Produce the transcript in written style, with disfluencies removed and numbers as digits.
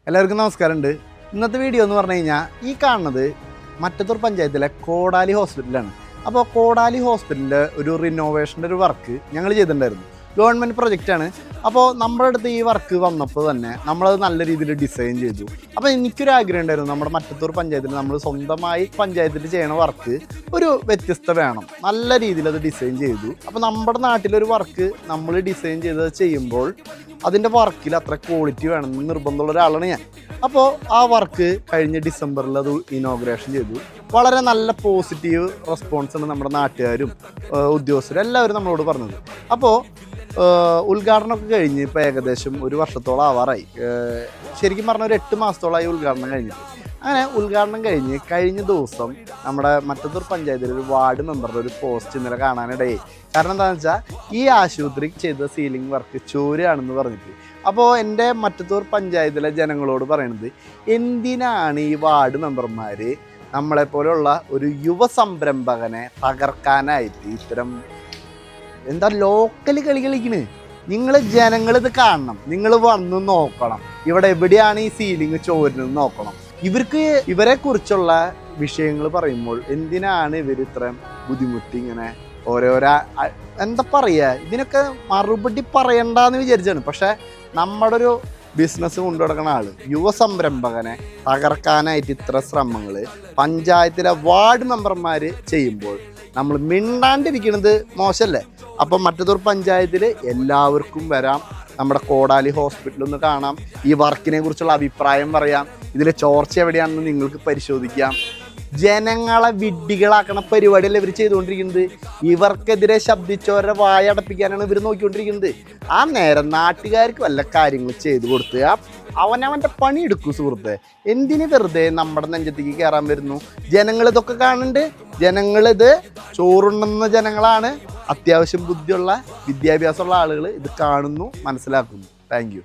എല്ലാവർക്കും നമസ്കാരമുണ്ട്. ഇന്നത്തെ വീഡിയോ എന്ന് പറഞ്ഞു കഴിഞ്ഞാൽ ഈ കാണുന്നത് മറ്റത്തൂർ പഞ്ചായത്തിലെ കോടാലി ഹോസ്പിറ്റലാണ്. അപ്പോൾ കോടാലി ഹോസ്പിറ്റലിൻ്റെ ഒരു റിനോവേഷൻ്റെ ഒരു വർക്ക് ഞങ്ങൾ ചെയ്തിട്ടുണ്ടായിരുന്നു. ഗവൺമെൻറ് പ്രൊജക്റ്റാണ്. അപ്പോൾ നമ്മുടെ അടുത്ത് ഈ വർക്ക് വന്നപ്പോൾ തന്നെ നമ്മളത് നല്ല രീതിയിൽ ഡിസൈൻ ചെയ്തു. അപ്പോൾ എനിക്കൊരാഗ്രഹം ഉണ്ടായിരുന്നു, നമ്മുടെ മറ്റത്തൂർ പഞ്ചായത്തിൽ നമ്മൾ സ്വന്തമായി പഞ്ചായത്തിൽ ചെയ്യണ വർക്ക് ഒരു വ്യത്യസ്ത വേണം, നല്ല രീതിയിൽ അത് ഡിസൈൻ ചെയ്തു. അപ്പോൾ നമ്മുടെ നാട്ടിലൊരു വർക്ക് നമ്മൾ ഡിസൈൻ ചെയ്ത് ചെയ്യുമ്പോൾ അതിൻ്റെ വർക്കിൽ അത്ര ക്വാളിറ്റി വേണമെന്ന് നിർബന്ധമുള്ള ഒരാളാണ് ഞാൻ. അപ്പോൾ ആ വർക്ക് കഴിഞ്ഞ ഡിസംബറിൽ അത് ഇനോഗ്രേഷൻ ചെയ്തു. വളരെ നല്ല പോസിറ്റീവ് റെസ്പോൺസാണ് നമ്മുടെ നാട്ടുകാരും ഉദ്യോഗസ്ഥരും എല്ലാവരും നമ്മളോട് പറഞ്ഞത്. അപ്പോൾ ഉദ്ഘാടനമൊക്കെ കഴിഞ്ഞ് ഇപ്പോൾ ഏകദേശം ഒരു വർഷത്തോളം ആവാറായി. ശരിക്കും പറഞ്ഞാൽ ഒരു 8 മാസത്തോളമായി ഉദ്ഘാടനം കഴിഞ്ഞിട്ട്. അങ്ങനെ ഉദ്ഘാടനം കഴിഞ്ഞ ദിവസം നമ്മുടെ മറ്റത്തൂർ പഞ്ചായത്തിലെ ഒരു വാർഡ് മെമ്പറുടെ ഒരു പോസ്റ്റ് ഇന്നലെ കാണാനിടയായി. കാരണം എന്താണെന്ന് വെച്ചാൽ ഈ ആശുപത്രി ചെയ്ത സീലിംഗ് വർക്ക് ചോരുകയാണെന്ന് പറഞ്ഞിട്ട്. അപ്പോൾ എൻ്റെ മറ്റത്തൂർ പഞ്ചായത്തിലെ ജനങ്ങളോട് പറയണത്, എന്തിനാണ് ഈ വാർഡ് മെമ്പർമാർ നമ്മളെപ്പോലെയുള്ള ഒരു യുവ സംരംഭകനെ തകർക്കാനായിട്ട് ഇത്തരം ലോക്കൽ കളി കളിക്കണ്? നിങ്ങൾ ജനങ്ങളിത് കാണണം, നിങ്ങൾ വന്ന് നോക്കണം, ഇവിടെ എവിടെയാണ് ഈ സീലിംഗ് ചോരുന്നത് നോക്കണം. ഇവരെ കുറിച്ചുള്ള വിഷയങ്ങൾ പറയുമ്പോൾ എന്തിനാണ് ഇവർ ഇത്രയും ബുദ്ധിമുട്ടി ഇങ്ങനെ ഓരോരോ എന്താ പറയുക, ഇതിനൊക്കെ മറുപടി പറയണ്ടെന്ന് വിചാരിച്ചാണ്. പക്ഷെ നമ്മുടെ ഒരു ബിസിനസ് കൊണ്ടുനടക്കുന്ന ആൾ യുവ സംരംഭകനെ തകർക്കാനായിട്ട് ഇത്ര ശ്രമങ്ങൾ പഞ്ചായത്തിലെ വാർഡ് മെമ്പർമാർ ചെയ്യുമ്പോൾ നമ്മൾ മിണ്ടാണ്ടിരിക്കുന്നത് മോശമല്ലേ? അപ്പം മറ്റത്തൂർ പഞ്ചായത്തിൽ എല്ലാവർക്കും വരാം, നമ്മുടെ കോടാലി ഹോസ്പിറ്റലിൽ ഒന്ന് കാണാം, ഈ വർക്കിനെ കുറിച്ചുള്ള അഭിപ്രായം പറയാം, ഇതിലെ ചോർച്ച എവിടെയാണെന്ന് നിങ്ങൾക്ക് പരിശോധിക്കാം. ജനങ്ങളെ വിഡ്ഢികളാക്കണ പരിപാടിയല്ല ഇവർ ചെയ്തുകൊണ്ടിരിക്കുന്നത്. ഇവർക്കെതിരെ ശബ്ദിച്ചവരുടെ വായ അടപ്പിക്കാനാണ് ഇവർ നോക്കിക്കൊണ്ടിരിക്കുന്നത്. ആ നേരം നാട്ടുകാർക്ക് വല്ല കാര്യങ്ങൾ ചെയ്തു കൊടുത്ത് അവനവൻ്റെ പണി എടുക്കും സുഹൃത്തെ. എന്തിന് വെറുതെ നമ്മുടെ നെഞ്ചത്തേക്ക് കയറാൻ വരുന്നു? ജനങ്ങളിതൊക്കെ കാണുന്നുണ്ട്. ജനങ്ങളിത് ചോറുണ്ണുന്ന ജനങ്ങളാണ്. അത്യാവശ്യം ബുദ്ധിയുള്ള വിദ്യാഭ്യാസമുള്ള ആളുകൾ ഇത് കാണുന്നു, മനസ്സിലാക്കുന്നു. Thank you.